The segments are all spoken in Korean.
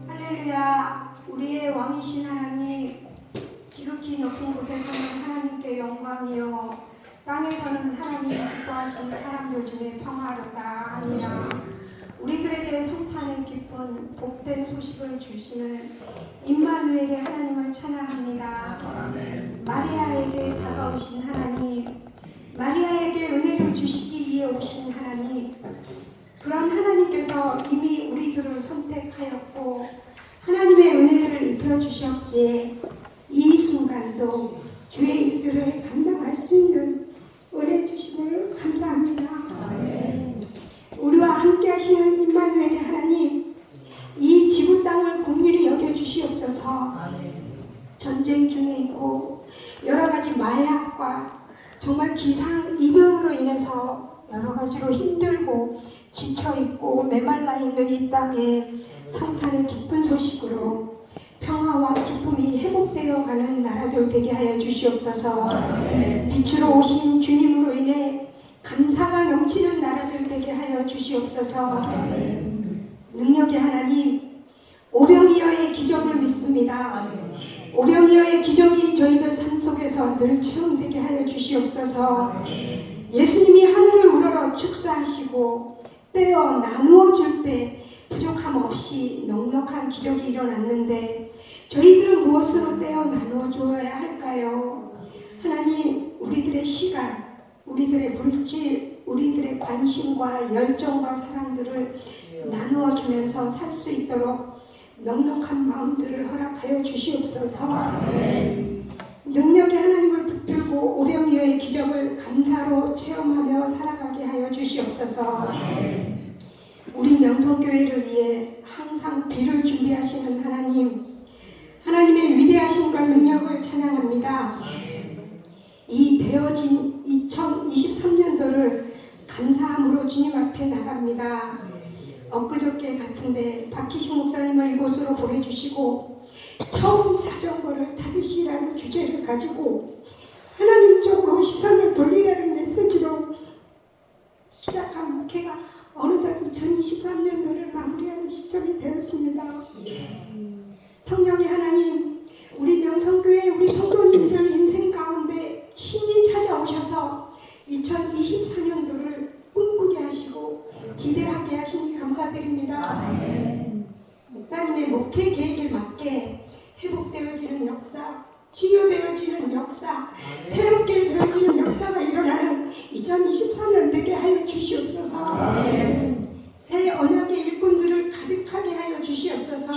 할렐루야. 우리의 왕이신 하나님, 지극히 높은 곳에서는 하나님께 영광이요, 땅에서는 하나님이 기뻐하시는 사람들 중에 평화로다. 아니라 우리들에게 성탄의 기쁜 복된 소식을 주시는 임마누엘의 하나님을 찬양합니다. 마리아에게 다가오신 하나님, 마리아에게 은혜를 주시기 위해 오신 하나님, 그런 하나님께서 이미 우리들을 선택하였고 하나님의 은혜를 입혀주셨기에 이 순간도 주의 일들을 감당할 수 있는 은혜 주심을 감사합니다. 우리와 함께 하시는 임마누엘의 하나님, 이 지구 땅을 긍휼히 여겨주시옵소서. 전쟁 중에 있고 여러 가지 마약과 정말 기상 이변으로 인해서 여러 가지로 힘들고 지쳐있고 메말라 있는 이 땅에 성탄의 기쁜 소식으로 평화와 기쁨이 회복되어 가는 나라들 되게 하여 주시옵소서. 빛으로 오신 주님으로 인해 감사가 넘치는 나라들 되게 하여 주시옵소서. 능력의 하나님, 오병이어의 기적을 믿습니다. 오병이어의 기적이 저희들 삶 속에서 늘 체험되게 하여 주시옵소서. 예수님이 하늘을 우러러 축사하시고 떼어 나누어 줄 때 부족함 없이 넉넉한 기적이 일어났는데 저희들은 무엇으로 떼어 나누어 주어야 할까요? 하나님, 우리들의 시간, 우리들의 물질, 우리들의 관심과 열정과 사랑들을 나누어 주면서 살 수 있도록 넉넉한 마음들을 허락하여 주시옵소서. 능력의 하나님을 붙들고 오병이어의 기적을 감사로 체험하며 살아가게 하여 주시옵소서. 우리 명성교회를 위해 항상 비를 준비하시는 하나님, 하나님의 위대하심과 능력을 찬양합니다. 이 되어진 2023년도를 감사함으로 주님 앞에 나갑니다. 엊그저께 같은데 박희식 목사님을 이곳으로 보내주시고 처음 자전거를 타듯이라는 주제를 가지고 하나님 쪽으로 시선을 돌리라는 메시지로 시작한 목회가 어느덧 2023년도를 마무리하는 시점이 되었습니다. 성령의 하나님, 우리 명성교회 우리 성도님들 인생 가운데 친히 찾아오셔서 2024년도를 꿈꾸게 하시고 기대하게 하시니 감사드립니다. 목사님의 목회 계획에 맞게 회복되어지는 역사, 치유되어지는 역사, 새롭게 되어지는 역사가 일어나는 2024년 되게 하여 주시옵소서. 새 언약의 일꾼들을 가득하게 하여 주시옵소서.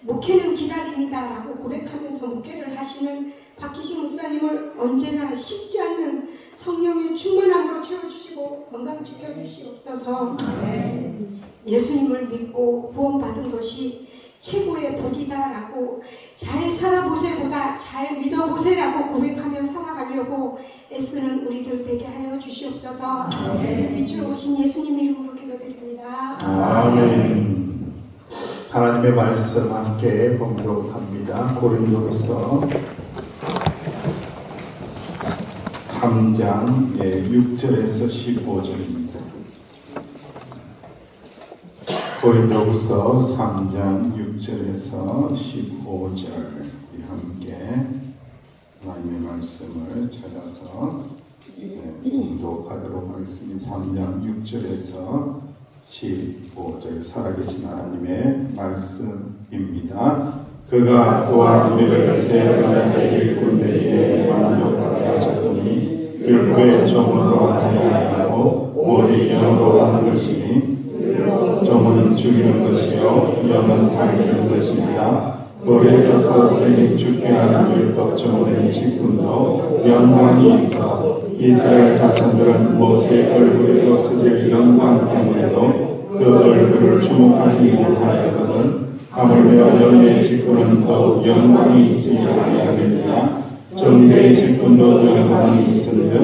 목회는 기다립니다 라고 고백하면서 목회를 하시는 박희식 목사님을 언제나 식지 않는 성령의 충만함으로 채워주시고 건강 지켜주시옵소서. 예수님을 믿고 구원받은 것이 최고의 복이다 라고 잘 살아보세보다 잘 믿어보세라고 고백하며 살아가려고 애쓰는 우리들 되게 하여 주시옵소서. 빛으로 오신 예수님 이름으로 기도드립니다. 아멘. 하나님의 말씀 함께 봉독합니다. 고린도후서 3장 6절에서 15절입니다. 고린도후서 3장 6절에서 15절 함께 하나님의 말씀을 찾아서 봉독하도록 하겠습니다. 3장 6절에서 15절 살아계신 하나님의 말씀입니다. 그가 또한 우리를 새 언약의 일꾼되기에 만족하게 하셨으니 율법의 조문으로 하지 아니하고 오직 영으로 하는 것이니 조문은 죽이는 것이요 영은 살리는 것입니다. 돌에 서서 스님 죽게 하는 율법 조문의 직분도 영광이 있어 이스라엘 자손들은 모세의 얼굴에 없어질 영광 때문에도 그 얼굴을 주목하지 못하였거든. 하물며 영의 직분은 더욱 영광이 있지 아니하겠느냐. 정죄의 직분도 영광이 있으며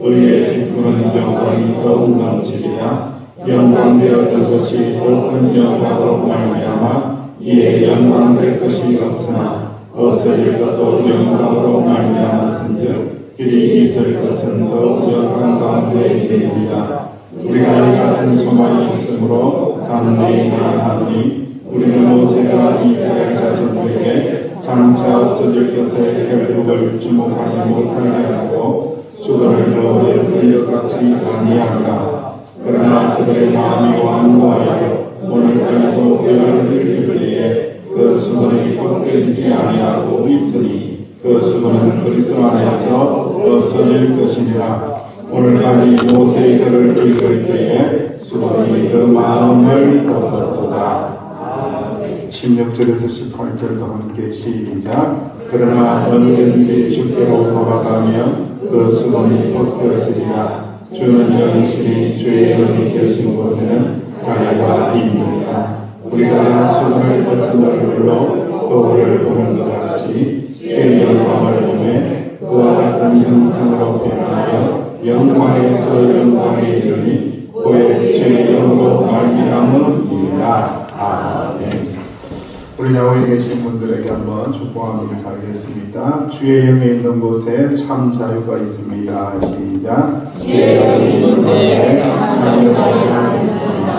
의의 직분은 영광이 더욱 넘치리라. 영광되었던 것이 더 큰 영광으로 말미암아 이에 영광될 것이 없으나 없어질 것도 영광으로 말미암았은즉 그리 있을 것은 더욱 영광 가운데 있느니라. 우리가 이 같은 소망이 있으므로 담대히만 하노니 우리는 모세가 이스라엘 자손들에게 장차 없어질 것의 결국을 주목하지 못하게 하고 수건을 너의 쓰여같이 아니하리라. 그러나 그들의 마음이 완고하여 오늘까지도 그를 읽을 때에 그 수건이 벗겨지지 아니하고 있으니 그 수건은 그리스도 안에서 없어질 것이니라. 오늘까지 모세의 글을 읽을 때에 수건이 그 마음을 덮었도다. 16절에서 18절과 함께 시작. 그러나 언제든지 주께로 돌아가면 그 수건이 벗겨지리라. 주는 영이시니 주의 영이 계신 곳에는 자유가 있느니라. 우리가 수건을 벗은 얼굴로 거울을 보는 것 같이 주의 영광을 보매 그와 같은 형상으로 변하여 영광에서 영광에 이르니 고의 주의 영으로 말미암음이니라. 아멘. 우리 나오에 계신 분들에게 한번 축복하며 인사하겠습니다. 주의 영이 있는 곳에 참 자유가 있습니다. 시작. 주의 영이 있는 곳에 참 자유가 있습니다.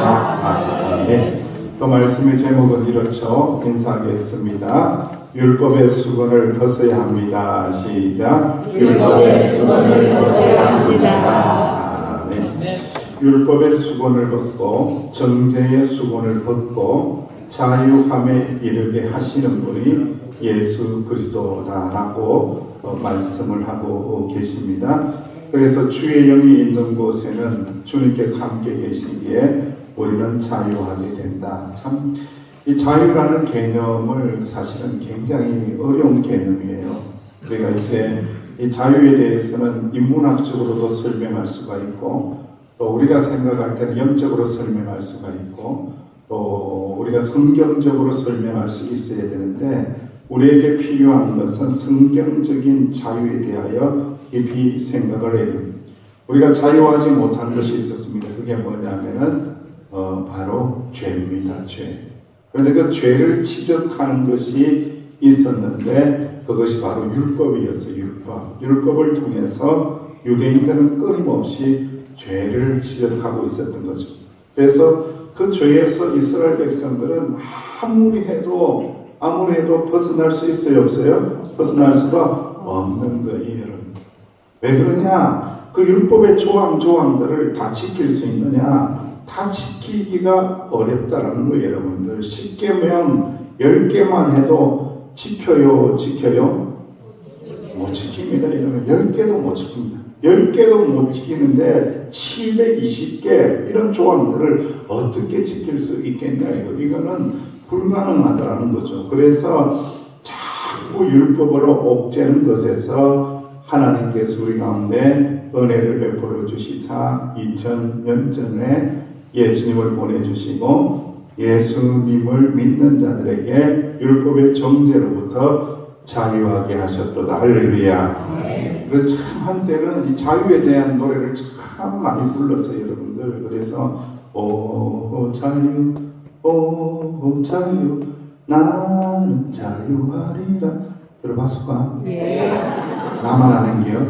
아멘. 또 말씀의 제목은 이렇죠. 인사하겠습니다. 율법의 수건을 벗어야 합니다. 시작. 율법의 수건을 벗어야 합니다. 아멘. 율법의 수건을 벗고 정죄의 수건을 벗고 자유함에 이르게 하시는 분이 예수 그리스도다라고 말씀을 하고 계십니다. 그래서 주의 영이 있는 곳에는 주님께서 함께 계시기에 우리는 자유하게 된다. 참 이 자유라는 개념을 사실은 굉장히 어려운 개념이에요. 우리가 이제 이 자유에 대해서는 인문학적으로도 설명할 수가 있고 또 우리가 생각할 때는 영적으로 설명할 수가 있고 또 우리가 성경적으로 설명할 수 있어야 되는데 우리에게 필요한 것은 성경적인 자유에 대하여 깊이 생각을 해야 됩니다. 우리가 자유하지 못한 것이 있었습니다. 그게 뭐냐면은 바로 죄입니다. 죄. 그런데 그 죄를 지적하는 것이 있었는데 그것이 바로 율법이었어요. 율법을 통해서 유대인들은 끊임없이 죄를 지적하고 있었던 거죠. 그래서 그 죄에서 이스라엘 백성들은 아무리 해도 벗어날 수 있어요? 없어요? 벗어날 수가 없는 거예요. 왜 그러냐? 그 율법의 조항들을 다 지킬 수 있느냐? 다 지키기가 어렵다라는 거예요, 여러분들. 10계명 10개만 해도 지켜요? 못 지킵니다. 이러면 10개도 못 지킵니다. 10개도 못 지키는데 720개 이런 조항들을 어떻게 지킬 수 있겠냐 이거는 불가능하다는 거죠. 그래서 자꾸 율법으로 옥죄는 것에서 하나님께서 우리 가운데 은혜를 베풀어 주시사 2000년 전에 예수님을 보내주시고 예수님을 믿는 자들에게 율법의 정죄로부터 자유하게 하셨도다. 할렐루야. 그래서 참 한때는 이 자유에 대한 노래를 참 많이 불렀어요, 여러분들. 그래서 오 자유, 오 자유, 나는 자유하리라. 들어봤을까? 예. 나만 아는 게요.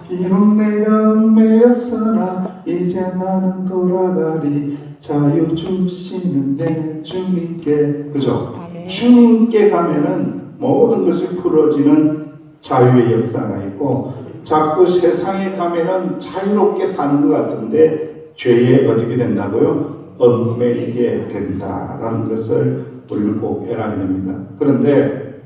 비록 내가 얽매였으나 이제 나는 돌아가리. 자유 주시는 내 주님께. 그죠? 주님께 가면은 모든 것이 풀어지는 자유의 역사가 있고 자꾸 세상에 가면은 자유롭게 사는 것 같은데 죄에 어떻게 된다고요? 얽매이게 된다라는 것을 우리는 꼭 알아야 됩니다. 그런데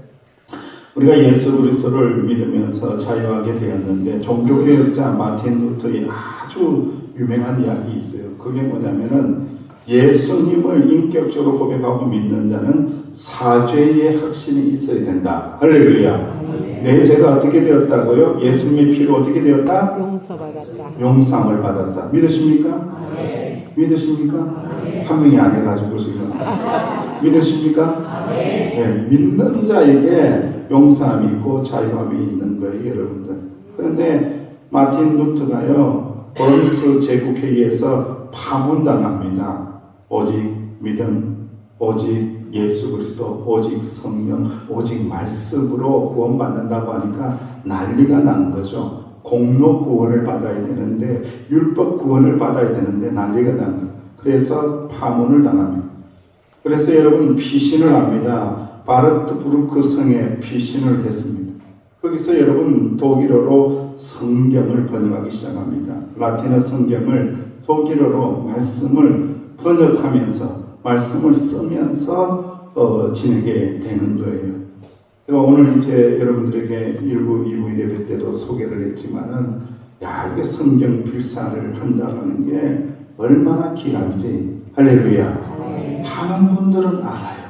우리가 예수 그리스도를 믿으면서 자유하게 되었는데 종교개혁자 마틴 루터의 아주 유명한 이야기 있어요. 그게 뭐냐면은 예수님을 인격적으로 고백하고 믿는 자는 사죄의 확신이 있어야 된다. 할렐루야. 내 죄가 어떻게 되었다고요? 예수님의 피로 어떻게 되었다? 용서받았다. 용상을 받았다. 믿으십니까? 믿으십니까? 한 명이 안 해가지고 지금 믿으십니까? 네, 믿는 자에게 용서함이 있고 자유함이 있는 거예요, 여러분들. 그런데 마틴 루터가요, 버른스 제국회의에서 파문당합니다. 오직 믿음, 오직 예수 그리스도, 오직 성령, 오직 말씀으로 구원받는다고 하니까 난리가 난 거죠. 공로 구원을 받아야 되는데, 율법 구원을 받아야 되는데 난리가 난 거예요. 그래서 파문을 당합니다. 그래서 여러분 피신을 합니다. 바르트부르크 성에 피신을 했습니다. 거기서 여러분 독일어로 성경을 번역하기 시작합니다. 라틴어 성경을 독일어로 말씀을 번역하면서 말씀을 쓰면서 지내게 되는 거예요. 제가 오늘 이제 여러분들에게 2부 예배 때도 소개를 했지만은, 야, 이게 성경 필사를 한다는 게 얼마나 귀한지. 할렐루야. 하는 분들은 알아요.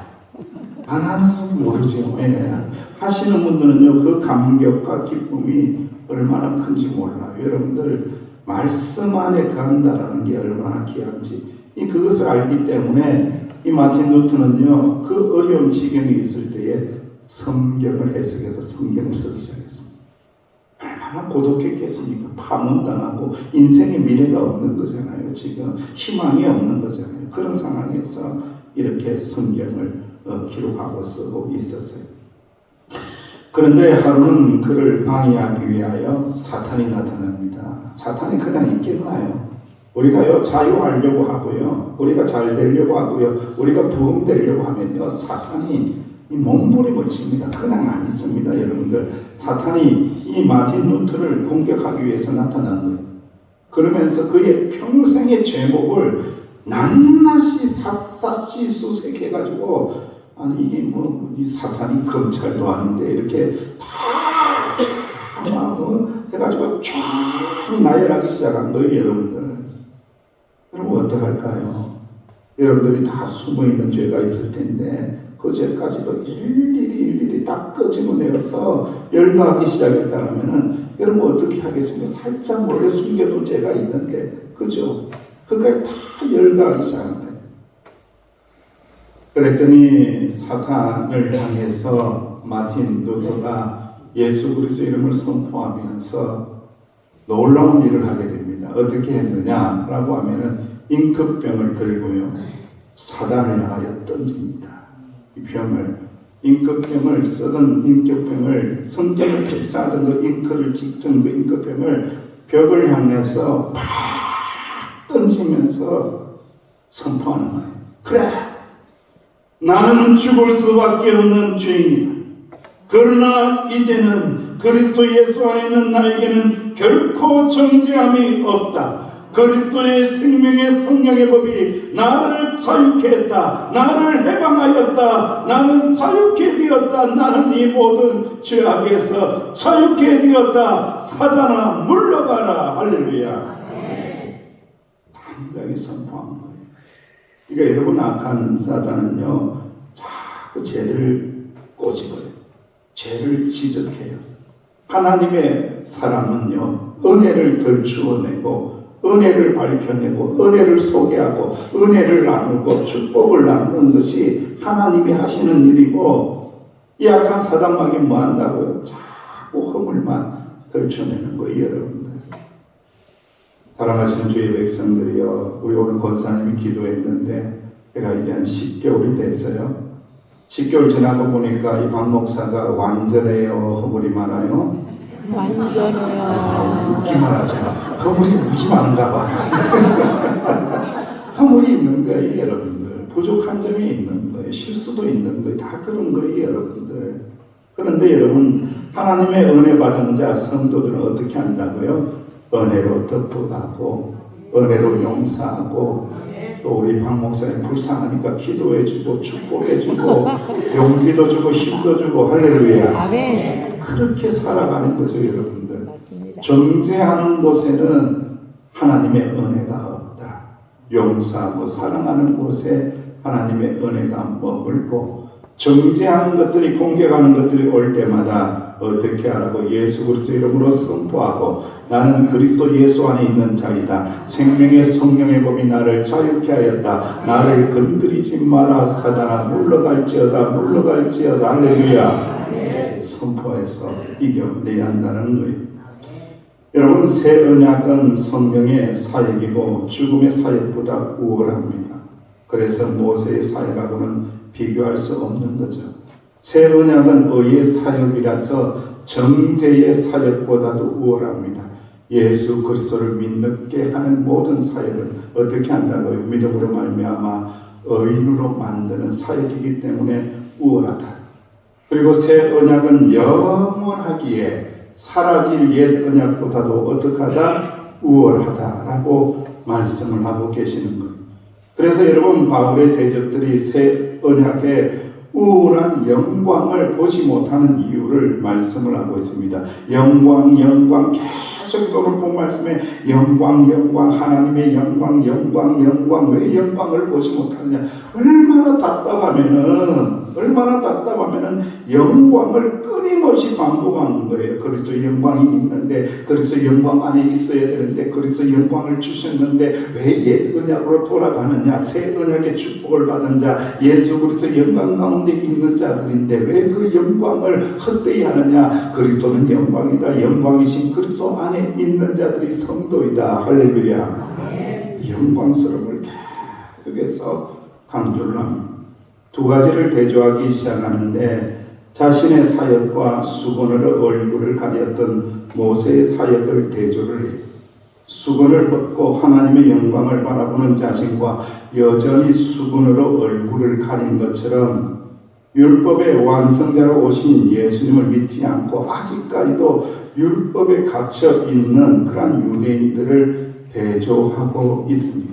안 하는 분은 모르죠. 예. 하시는 분들은요, 그 감격과 기쁨이 얼마나 큰지 몰라요. 여러분들, 말씀 안에 거한다라는 게 얼마나 귀한지. 그것을 알기 때문에 이 마틴 루터는요, 그 어려운 지경이 있을 때에 성경을 해석해서 성경을 쓰기 시작했습니다. 얼마나 고독했겠습니까? 파문당하고 인생의 미래가 없는 거잖아요. 지금 희망이 없는 거잖아요. 그런 상황에서 이렇게 성경을 기록하고 쓰고 있었어요. 그런데 하루는 그를 방해하기 위하여 사탄이 나타납니다. 사탄이 그냥 있겠나요? 우리가요, 자유하려고 하고요, 우리가 잘 되려고 하고요, 우리가 부흥되려고 하면요, 사탄이 이 몸부림을 칩니다. 그냥 안 있습니다, 여러분들. 사탄이 이 마틴 루터를 공격하기 위해서 나타난 거예요. 그러면서 그의 평생의 죄목을 낱낱이 샅샅이 수색해가지고, 아니 이게 뭐 이 사탄이 검찰도 아닌데 이렇게 다 해가지고 쫙 나열하기 시작한 거예요, 여러분들. 여러분 어떡할까요? 여러분들이 다 숨어있는 죄가 있을 텐데 그 죄까지도 일일이 딱 끄집어내서 열거하기 시작했다면 여러분 어떻게 하겠습니까? 살짝 몰래 숨겨둔 죄가 있는데, 그죠? 그까지 다 열거하기 시작한 거예요. 그랬더니 사탄을 향해서 마틴 루터가 예수 그리스도 이름을 선포하면서 놀라운 일을 하게 됩니다. 어떻게 했느냐라고 하면은 임금병을 들고요, 사단을 향하여 던집니다. 이 병을, 임금병을 쓰던 임금병을, 성경을 필사하던 그 잉크를 찍던 그 임금병을 벽을 향해서 팍 던지면서 선포하는 거예요. 그래, 나는 죽을 수밖에 없는 죄인이다. 그러나 이제는 그리스도 예수 안에 있는 나에게는 결코 정죄함이 없다. 그리스도의 생명의 성령의 법이 나를 자유케 했다. 나를 해방하였다. 나는 자유케 되었다. 나는 이 모든 죄악에서 자유케 되었다. 사단아 물러가라. 할렐루야. 당당히 선포한 거예요. 그러니까 여러분, 악한 사단은요, 자꾸 죄를 꼬집어요. 죄를 지적해요. 하나님의 사람은요, 은혜를 덜추어내고 은혜를 밝혀내고 은혜를 소개하고 은혜를 나누고 축복을 나누는 것이 하나님이 하시는 일이고, 이 악한 사단막이 뭐 한다고요? 자꾸 허물만 덜쳐내는 거예요, 여러분들. 사랑하시는 주의 백성들이여, 우리 오늘 권사님이 기도했는데 제가 이제 한 10개월이 됐어요. 10개월 지나고 보니까 이 박 목사가 완전해요, 허물이 많아요? 완전해요. 웃기만 하자. 허물이 무지 많은가 봐. 허물이 있는 거예요, 여러분들. 부족한 점이 있는 거예요. 실수도 있는 거예요. 다 그런 거예요, 여러분들. 그런데 여러분, 하나님의 은혜 받은 자 성도들은 어떻게 한다고요? 은혜로 덮어가고 은혜로 용서하고, 또 우리 박 목사님 불쌍하니까 기도해주고 축복해주고 용기도 주고 힘도 주고, 할렐루야. 아멘. 그렇게 살아가는 거죠, 여러분들. 맞습니다. 정죄하는 곳에는 하나님의 은혜가 없다. 용서하고 사랑하는 곳에 하나님의 은혜가 머물고, 정죄하는 것들이, 공격하는 것들이 올 때마다 어떻게 하라고? 예수 그리스도 이름으로 선포하고 나는 그리스도 예수 안에 있는 자이다. 생명의 성령의 법이 나를 자유케 하였다. 나를 건드리지 마라. 사단아 물러갈지어다. 물러갈지어다. 할렐루야. 선포해서 이겨내야 한다는 거예요. 여러분, 새 언약은 성령의 사역이고 죽음의 사역보다 우월합니다. 그래서 모세의 사역하고는 비교할 수 없는 거죠. 새 언약은 의의 사역이라서 정죄의 사역보다도 우월합니다. 예수 그리스도를 믿게 하는 모든 사역은 어떻게 한다고요? 믿음으로 말미암아 의인으로 만드는 사역이기 때문에 우월하다. 그리고 새 언약은 영원하기에 사라질 옛 언약보다도 어떻게 하다? 우월하다라고 말씀을 하고 계시는 거예요. 그래서 여러분, 바울의 대적들이 새 언약의 우월한 영광을 보지 못하는 이유를 말씀을 하고 있습니다. 영광, 영광, 계속해서 오늘 본 말씀에 영광, 영광, 하나님의 영광, 영광, 영광. 왜 영광을 보지 못하느냐? 얼마나 답답하면은 영광을 끊임없이 반복하는 거예요. 그리스도 영광이 있는데, 그리스도 영광 안에 있어야 되는데, 그리스도 영광을 주셨는데 왜 옛 언약으로 돌아가느냐? 새 언약의 축복을 받은 자, 예수 그리스도 영광 가운데 있는 자들인데 왜 그 영광을 헛되이 하느냐? 그리스도는 영광이다. 영광이신 그리스도 안에 있는 자들이 성도이다. 할렐루야. 영광스러움을 계속해서 강조를 합니다. 두 가지를 대조하기 시작하는데, 자신의 사역과 수건으로 얼굴을 가렸던 모세의 사역을 대조를 해요. 수건을 벗고 하나님의 영광을 바라보는 자신과 여전히 수건으로 얼굴을 가린 것처럼 율법의 완성자로 오신 예수님을 믿지 않고 아직까지도 율법에 갇혀 있는 그러한 유대인들을 대조하고 있습니다.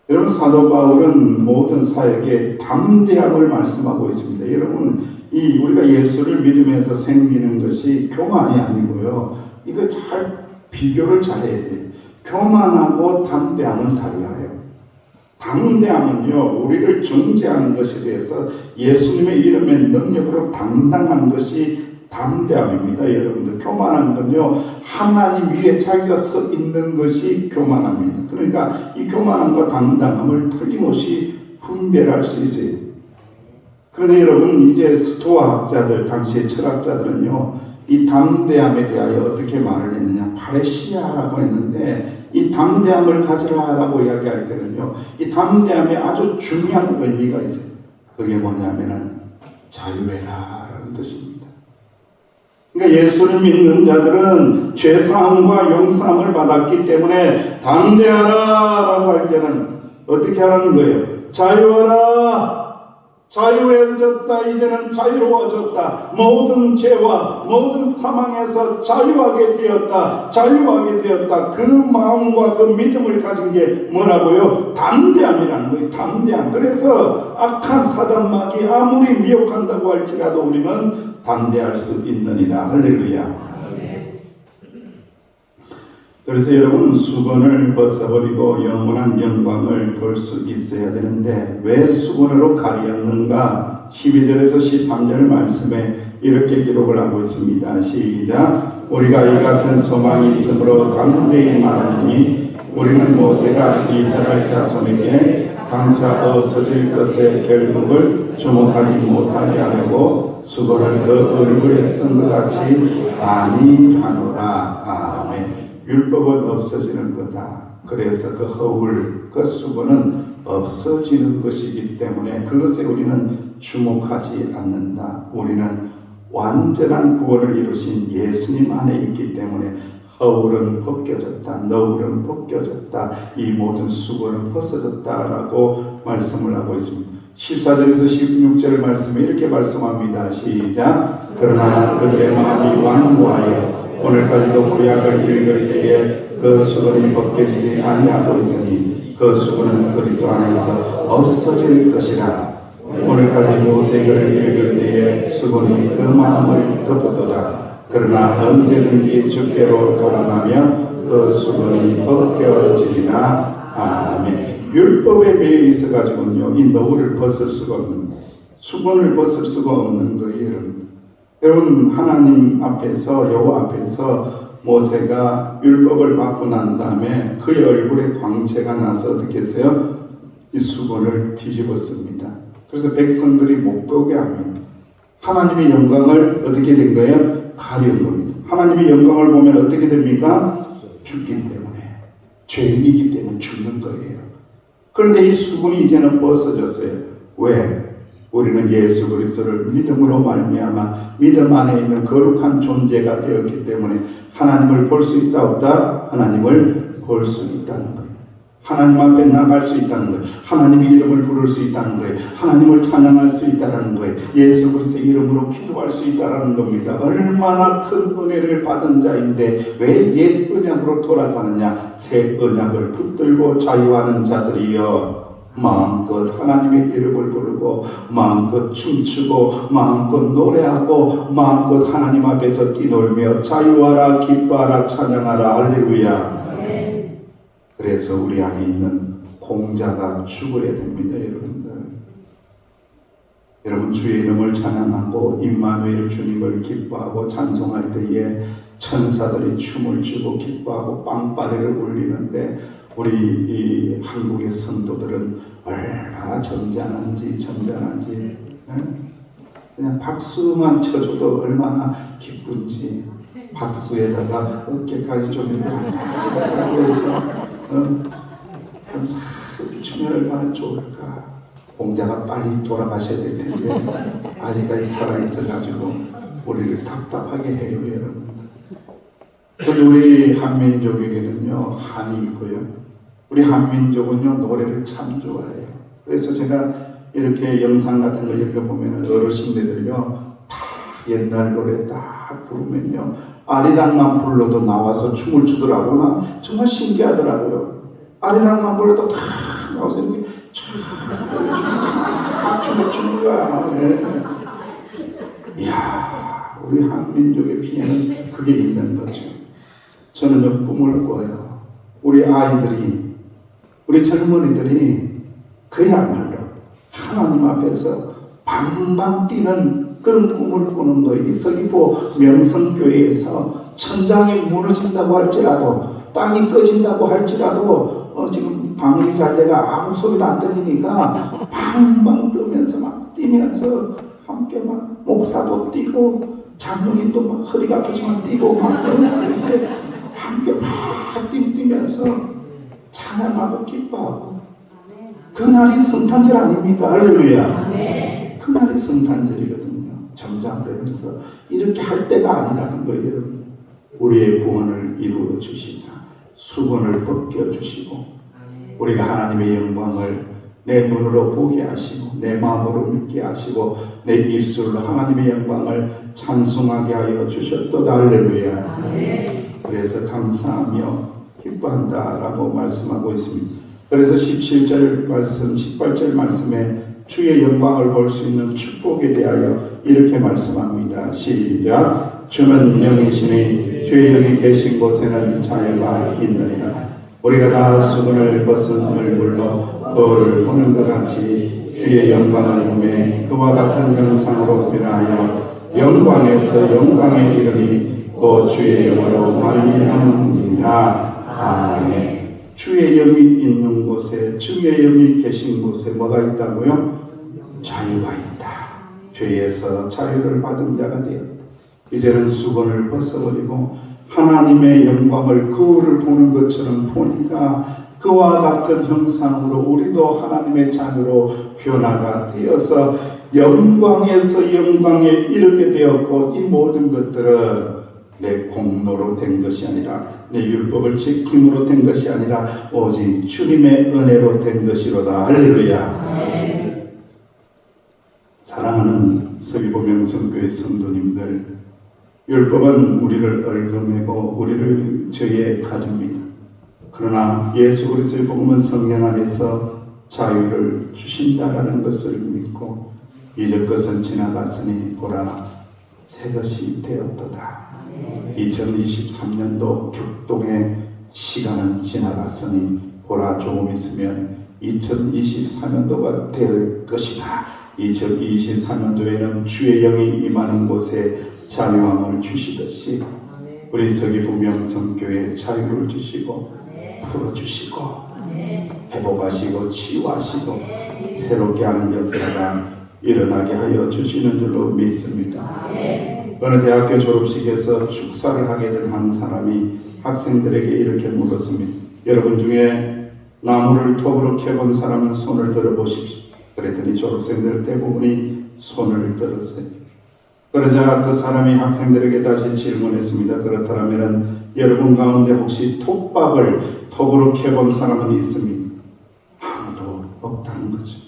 여러분, 사도 바울은 모든 사역에 담대함을 말씀하고 있습니다. 여러분, 우리가 예수를 믿으면서 생기는 것이 교만이 아니고요. 이걸 잘 비교를 잘해야 돼요. 교만하고 담대함은 달라요. 당대함은요, 우리를 정죄하는 것에 대해서 예수님의 이름의 능력으로 당당한 것이 담대함입니다. 여러분들, 교만한 건요, 하나님 위에 자기가 서 있는 것이 교만합니다. 그러니까 이 교만함과 당당함을 틀림없이 분별할 수 있어야 돼요. 그런데 여러분, 이제 스토아 학자들, 당시의 철학자들은요, 이 담대함에 대하여 어떻게 말을 했느냐? 파레시아라고 했는데, 이 담대함을 가지라라고 이야기할 때는요, 이 담대함에 아주 중요한 의미가 있어요. 그게 뭐냐면은 자유해라라는 뜻입니다. 그러니까 예수를 믿는 자들은 죄사함과 용서함을 받았기 때문에 담대하라라고 할 때는 어떻게 하라는 거예요? 자유하라. 자유해졌다. 이제는 자유로워졌다. 모든 죄와 모든 사망에서 자유하게 되었다. 자유하게 되었다. 그 마음과 그 믿음을 가진 게 뭐라고요? 담대함이라는 거예요. 담대함. 그래서 악한 사단마귀 아무리 미혹한다고 할지라도 우리는 담대할 수 있느니라. 할렐루야. 그래서 여러분, 수건을 벗어버리고 영원한 영광을 볼 수 있어야 되는데 왜 수건으로 가리었는가? 12절에서 13절 말씀에 이렇게 기록을 하고 있습니다. 시작. 우리가 이 같은 소망이 있으므로 담대히 말하니 우리는 모세가 이스라엘 자손에게 장차 없어질 것의 결국을 주목하지 못하게 하려고 수건을 그 얼굴에 쓴 것 같이 아니하노라. 아멘. 율법은 없어지는 거다. 그래서 그 허울, 그 수건은 없어지는 것이기 때문에 그것에 우리는 주목하지 않는다. 우리는 완전한 구원을 이루신 예수님 안에 있기 때문에 허울은 벗겨졌다. 너울은 벗겨졌다. 이 모든 수건은 벗어졌다라고 말씀을 하고 있습니다. 14절에서 16절 말씀에 이렇게 말씀합니다. 시작. 그러나 그들의 마음이 완고하여 오늘까지도 구약을 읽을 때에 그 수건이 벗겨지지 아니하고 있으니 그 수건은 그리스도 안에서 없어질 것이라. 오늘까지 모세를 읽을 때에 수건이 그 마음을 덮었도다. 그러나 언제든지 주께로 돌아가면 그 수건이 벗겨지리라. 아멘. 율법에 매여 있어가지고는요, 이 너울을 벗을 수가 없는 거예요. 수건을 벗을 수가 없는 거예요, 여러분. 여러분, 하나님 앞에서, 여호와 앞에서 모세가 율법을 받고 난 다음에 그의 얼굴에 광채가 나서 어떻게 했어요? 이 수건을 뒤집었습니다. 그래서 백성들이 못 보게 합니다. 하나님의 영광을 어떻게 된 거예요? 가려운 겁니다. 하나님의 영광을 보면 어떻게 됩니까? 죽기 때문에, 죄인이기 때문에 죽는 거예요. 그런데 이 수건이 이제는 벗어졌어요. 왜? 우리는 예수 그리스도를 믿음으로 말미암아 믿음 안에 있는 거룩한 존재가 되었기 때문에 하나님을 볼 수 있다 없다? 하나님을 볼 수 있다는 거예요. 하나님 앞에 나갈 수 있다는 거예요. 하나님의 이름을 부를 수 있다는 거예요. 하나님을 찬양할 수 있다는 거예요. 예수 그리스도의 이름으로 기도할 수 있다는 겁니다. 얼마나 큰 은혜를 받은 자인데 왜 옛 언약으로 돌아가느냐? 새 언약을 붙들고 자유하는 자들이여 마음껏 하나님의 이름을 부르고 마음껏 춤추고 마음껏 노래하고 마음껏 하나님 앞에서 뛰놀며 자유하라 기뻐하라 찬양하라 할렐루야. 그래서 우리 안에 있는 공자가 죽어야 됩니다. 여러분들, 여러분 주의 이름을 찬양하고 임마누엘 주님을 기뻐하고 찬송할 때에 천사들이 춤을 추고 기뻐하고 빵빠레를 울리는데 우리 이 한국의 성도들은 얼마나 점잖은지 그냥 박수만 쳐줘도 얼마나 기쁜지 박수에다가 어깨까지 좀 이렇게 왔다 갔다 해서 춤이 얼마나 좋을까. 공자가 빨리 돌아가셔야 될 텐데 아직까지 살아있어가지고 우리를 답답하게 해요, 여러분. 그런데 우리 한민족에게는요 한이 있고요. 우리 한민족은요 노래를 참 좋아해요. 그래서 제가 이렇게 영상 같은 걸 읽어보면 어르신들요 다 옛날 노래 딱 부르면요 아리랑만 불러도 나와서 춤을 추더라고요. 정말 신기하더라고요. 아리랑만 불러도 다 나와서 이렇게 춤을 추는 거야. 네. 이야, 우리 한민족의 피에는 그게 있는 거죠. 저는 꿈을 꿔요. 우리 아이들이, 우리 젊은이들이 그야말로 하나님 앞에서 방방 뛰는 그런 꿈을 꾸는 거예요. 이 서귀포 명성교회에서 천장이 무너진다고 할지라도 땅이 꺼진다고 할지라도 지금 방이 잘 돼가 아무 소리도 안 들리니까 방방 뜨면서 막 뛰면서 함께 막 목사도 뛰고 장로님도 막 허리가 아프지만 뛰고 막 이렇게 함께 막 뛰면서 찬양하고 기뻐하고 그날이 성탄절 아닙니까? 할렐루야. 그날이 성탄절이거든요. 점장되면서 이렇게 할 때가 아니라는 거예요. 여러분. 우리의 구원을 이루어 주시사 수건을 벗겨 주시고 우리가 하나님의 영광을 내 눈으로 보게 하시고 내 마음으로 믿게 하시고 내 입술로 하나님의 영광을 찬송하게 하여 주셨도다. 할렐루야. 그래서 감사하며 기뻐한다라고 말씀하고 있습니다. 그래서 17절 말씀, 18절 말씀에 주의 영광을 볼 수 있는 축복에 대하여 이렇게 말씀합니다. 시작. 주는 영이시니 주의 영이 계신 곳에는 자유가 있느니라. 우리가 다 수건을 벗은 얼굴로 거울을 보는 것 같이 주의 영광을 보매 그와 같은 형상으로 변하여 영광에서 영광에 이르니 곧 주의 영으로 말미암느니라. 아멘. 주의 영이 있는 곳에, 주의 영이 계신 곳에 뭐가 있다고요? 자유가 있다. 죄에서 자유를 받은 자가 되었다. 이제는 수건을 벗어버리고 하나님의 영광을 거울을 보는 것처럼 보니까 그와 같은 형상으로 우리도 하나님의 자녀로 변화가 되어서 영광에서 영광에 이르게 되었고 이 모든 것들은 내 공로로 된 것이 아니라 내 율법을 지킴으로 된 것이 아니라 오직 주님의 은혜로 된 것이로다. 할렐루야. 사랑하는 서귀포 명성교회 성도님들, 율법은 우리를 얽어매고 우리를 죄에 가줍니다. 그러나 예수 그리스도의 복음은 성령 안에서 자유를 주신다라는 것을 믿고 이전 것은 지나갔으니 보라 새 것이 되었도다. 2023년도 격동의 시간은 지나갔으니 보라 조금 있으면 2024년도가 될 것이다. 2024년도에는 주의 영이 임하는 곳에 자유함을 주시듯이 우리 서귀포명성교회에 자유를 주시고 풀어주시고 회복하시고 치유하시고 새롭게 하는 역사가 일어나게 하여 주시는 줄로 믿습니다. 어느 대학교 졸업식에서 축사를 하게 된 한 사람이 학생들에게 이렇게 물었습니다. 여러분 중에 나무를 톱으로 캐본 사람은 손을 들어보십시오. 그랬더니 졸업생들 대부분이 손을 들었어요. 그러자 그 사람이 학생들에게 다시 질문했습니다. 그렇다면 여러분 가운데 혹시 톱밥을 톱으로 캐본 사람은 있습니까? 아무도 없다는 거죠.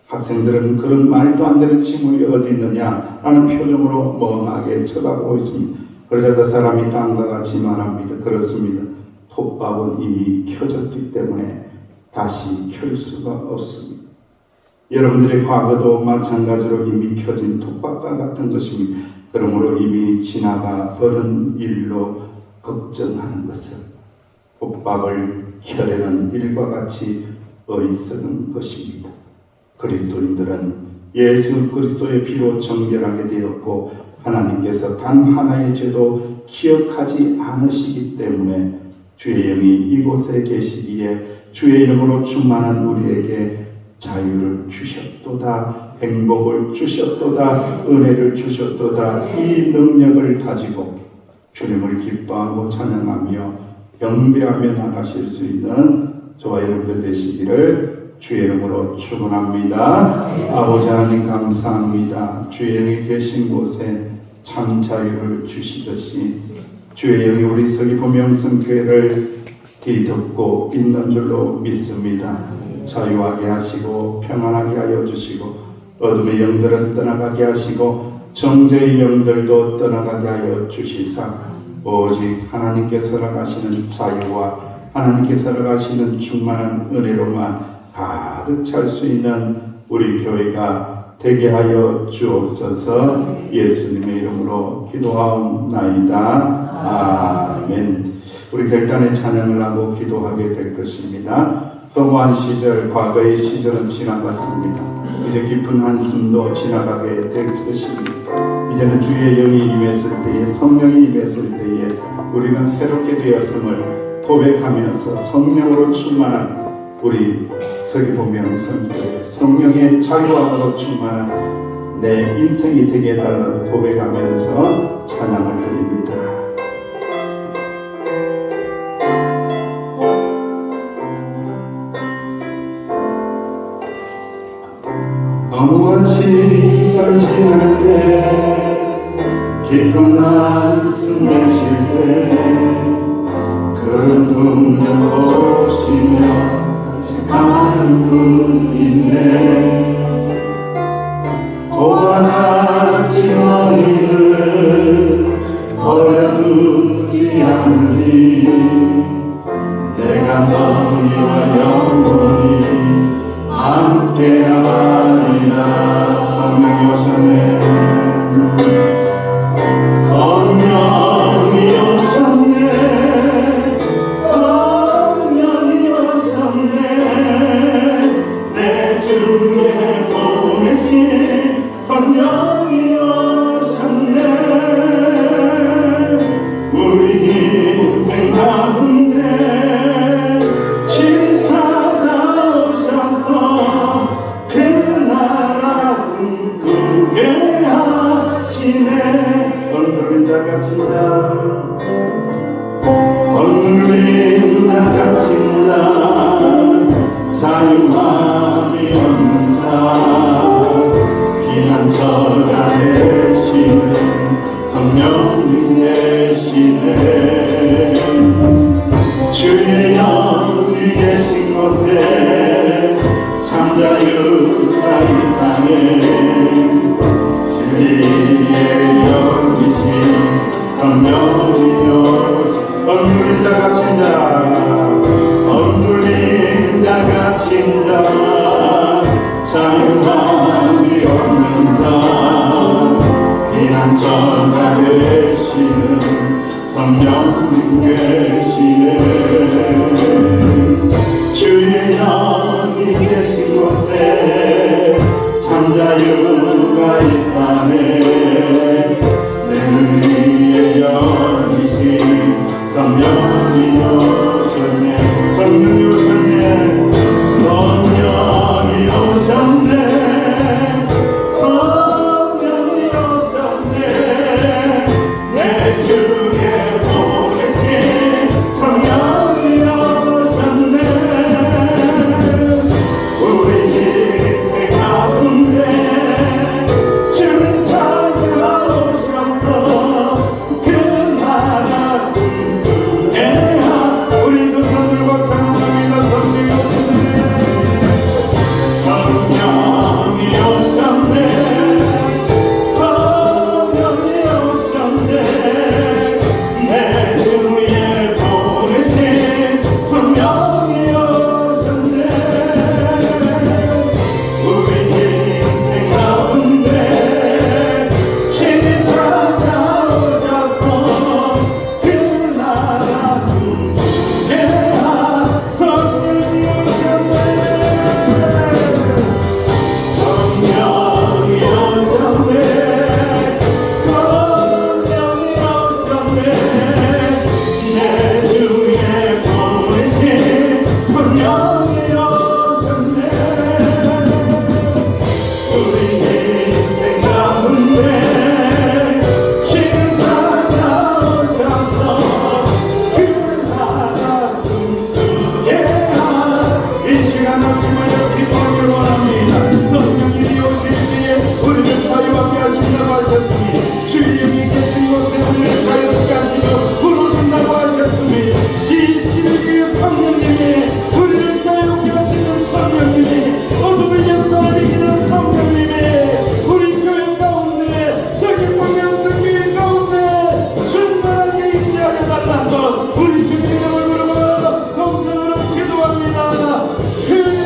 학생들은 그런 말도 안 되는 질문이 어디 있느냐 라는 표정으로 멍하게 쳐다보고 있습니다. 그러자 그 사람이 다음과 같이 말합니다. 그렇습니다. 톱밥은 이미 켜졌기 때문에 다시 켤 수가 없습니다. 여러분들의 과거도 마찬가지로 이미 켜진 톱밥과 같은 것입니다. 그러므로 이미 지나가 버린 일로 걱정하는 것은 톱밥을 켜려는 일과 같이 어리석은 것입니다. 그리스도인들은 예수 그리스도의 피로 정결하게 되었고 하나님께서 단 하나의 죄도 기억하지 않으시기 때문에 주의 영이 이곳에 계시기에 주의 이름으로 충만한 우리에게 자유를 주셨도다, 행복을 주셨도다, 은혜를 주셨도다. 이 능력을 가지고 주님을 기뻐하고 찬양하며 경배하며 나가실 수 있는 저와 여러분들 되시기를 주의 이름으로 축원합니다. 아버지 하나님 감사합니다. 주의 영이 계신 곳에 참 자유를 주시듯이 주의 영이 우리 서귀포 명성교회를 뒤덮고 있는 줄로 믿습니다. 자유하게 하시고 평안하게 하여 주시고 어둠의 영들은 떠나가게 하시고 정죄의 영들도 떠나가게 하여 주시사 오직 하나님께서 나가시는 자유와 하나님께서 나가시는 충만한 은혜로만 가득 찰 수 있는 우리 교회가 되게 하여 주옵소서. 예수님의 이름으로 기도하옵나이다. 아멘. 우리 결단의 찬양을 하고 기도하게 될 것입니다. 허무한 시절, 과거의 시절은 지나갔습니다. 이제 깊은 한숨도 지나가게 될 것입니다. 이제는 주의 영이 임했을 때에, 성령이 임했을 때에 우리는 새롭게 되었음을 고백하면서 성령으로 충만한 우리 서귀포 명성교회 성령의 자유함으로 충만한 내 인생이 되게 해달라고 고백하면서 찬양을 드립니다. 허무한 시절 지날 때 깊은 한숨 내쉴 때 그런 풍경 보시며 사는 분 있네. 고안하지 너희를 버려두지 않으리. 내가 너희와 영원히 함께하리라. 성령이 오셨네. 성령이 오셨네. 성령이 오셨네. 우리 인생 가운데 친히 찾아오셔서 그 나라 꿈꾸게 하시네. 얼굴인 자 같은 자, 얼굴인 자 같은 자, 자유함이 없는 자, 피난처가 되시는 성령님 되시네. 주의 영이 계신 곳에 참 자유가 있다네. 주의 영이신 성령이 오시. 얼굴인 자 갇힌 자, 얼굴인 자 갇힌 자, 자유함이 없는 자, 피난처가 되시는 성령님 계시네. 주의 영이 계신 곳에 참 자유가 있다네. 내 위에 여기신 성령이 오셨네. 성령이 오셨네. 성령이 오셨네. 성령이 오셨네. 내 주에 보내신 성령이 오셨네. 우리 인생 가운데 주를 찾아오셔서 그 나라 꿈꾸게 하. 우리 두 손 들고 찬양합니다. 성령이 오셨네. 성령이 오셨네. 성령이 오셨네. 내 주에 보내신 성령이 오셨네. 우리 인생 가운데 신이 찾아오셔서 그 나라 꿈꾸게 하. 성령이 오셨네. 성령이 오셨네. 성령이 오셨네. 내 주에 보내신 성령이 오셨네. 우리 인생 가운데 지금 찾아오셔서 그 나라 꿈꾸게 하. 이 시간 없으면 기도하길 원합니다. 성령이 오실 때에 우리를 자유하게 하신다고 하셨으니 주의 영이 계신 곳에 우리를 자유롭게 하시며 불어준다고 하셨으니 이 진리의 성령님이 우리를 자유롭게 하시는 성령님이 어둠의 역사를 이기는 성령님이 우리 교회 가운데 저기 보면서 교회 가운데 충만하게 임재하여 달라는 것 우리 주님 이름을 부르고 동성으로 기도합니다. 주여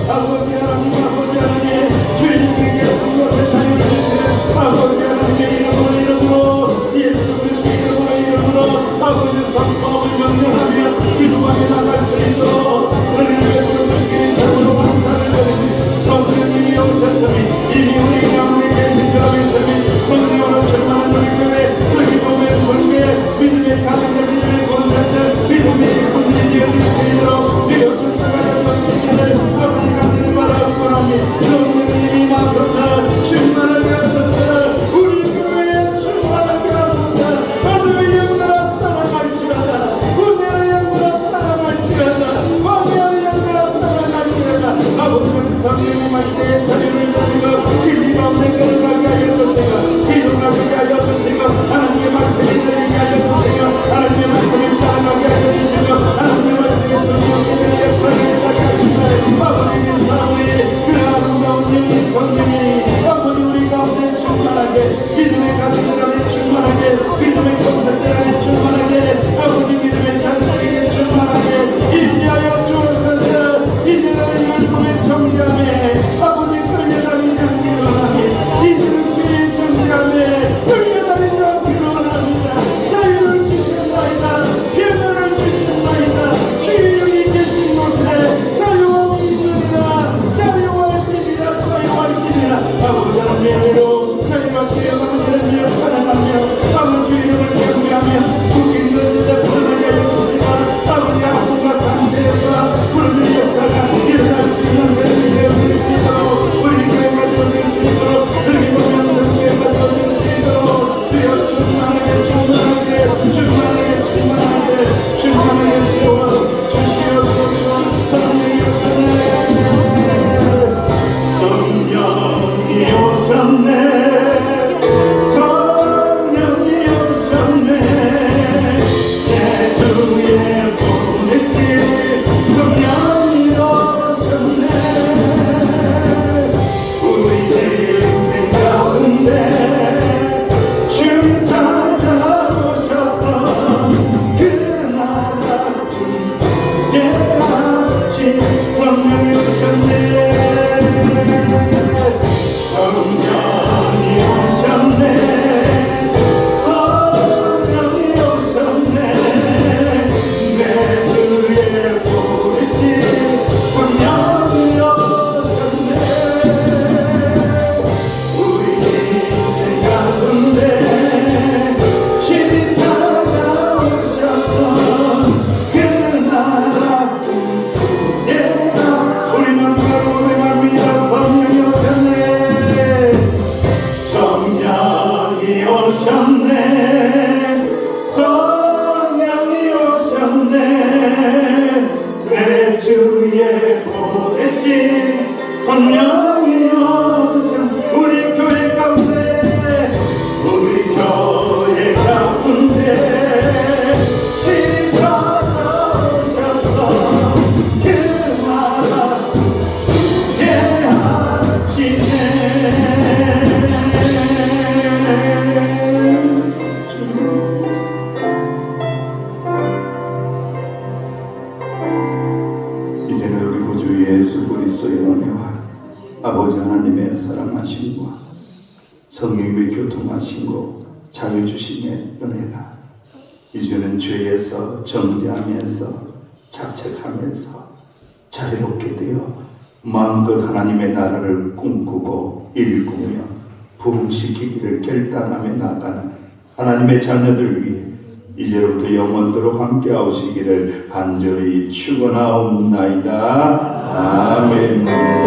아버지 하나님, 아버지 하나님, 주님에게 성도의 자유를 주시는 아버지 하나님의 이름으로 예수 그리스도의 이름으로 아버지 성법을 명령하며 기도하며 나갈 수 있도록 우리를 부르시는 자으로 감사를 드립니다. 성령님이 오셨으니 이미 우리 가운데 계신 줄 믿으니 성령으로 충만한 우리 교회 저기 보면 성교의 믿음의 가정들 믿음의 권사들 믿음의 군대 지어질 수 있도록 믿어 충만한 것들을 아버지 같은 바라옵고나니 성령님이 나서서 충만하게 하소서. 우리 교회에 충만하게 하소서. 어둠의 영들아 떠나갈지라다. 운명의 영들아 떠나갈지라다. 광야의 영들아 떠나갈지라다. 아버지 우리 성령님 할 때에 자리를 주시고 진리 가운데 걸어가게 하여 주시고 기도가 되게 하여 주시고 하나님의 말씀이 들리게 하여 주시고 하나님의 말씀을 따라가게 하여 주시고 하나님의 말씀에 순종하게 되게 역사하게 하시고 아버지의 사랑이 그 아름다운 영의 성령이 아버지 우리 가운데 충만하게 믿음의 가족들 안에 충만하게 믿음의 권사들 안에 충만하게 아버지 믿음의 자녀들에게 충만하게 임재하여 주옵소서. 이들의 율법에 정죄함에 아버지 끌려다니지 않기를 원하니 이들은 주의 정죄함에 끌려다니지 않기를 원합니다. 자유를 주신나이다. 변화를 주신나이다. 주의 영이 계신 곳에 자유와 믿음이라 자유와 집이라 자유와 집이라 아버지 하나님으로 자유와 깨어나는 이름으로 찬양하며 아버지 이름을 경배하며 웃긴 것을 풀어나게 하여 주시고 아버지 아픔과 상처에서 부르짖는 역사가 일어날 수 있는 그릇이 되어질 수 있도록 우리 교회가 되어질 수 있도록 여기 보면서 교회가 되어질 수 있도록 되어 충만하게 충만하게 충만하게 충만하게 충만하게 채워 주시옵소서. 성령이 오셨네. 성령이 오셨네. 성령이 오셨네. 내 주에 보내신 성령이 오셨네. 우리 인생 가운데 주님 찾아오셔서 그 나라 꿈꾸게 하신 성령이 오셨네. 성령이 오셨네. 성령이 오셨네. 내 주에 보내신 성령이 예수 그리스도의 은혜와 아버지 하나님의 사랑하심과 성령의 교통하심과 자유 주심의 은혜가 이제는 죄에서 정죄하면서 자책하면서 자유롭게 되어 마음껏 하나님의 나라를 꿈꾸고 일구며 부흥시키기를 결단하며 나가는 하나님의 자녀들 위해 이제로부터 영원토록 함께 하시기를 간절히 축원하옵나이다. 아멘.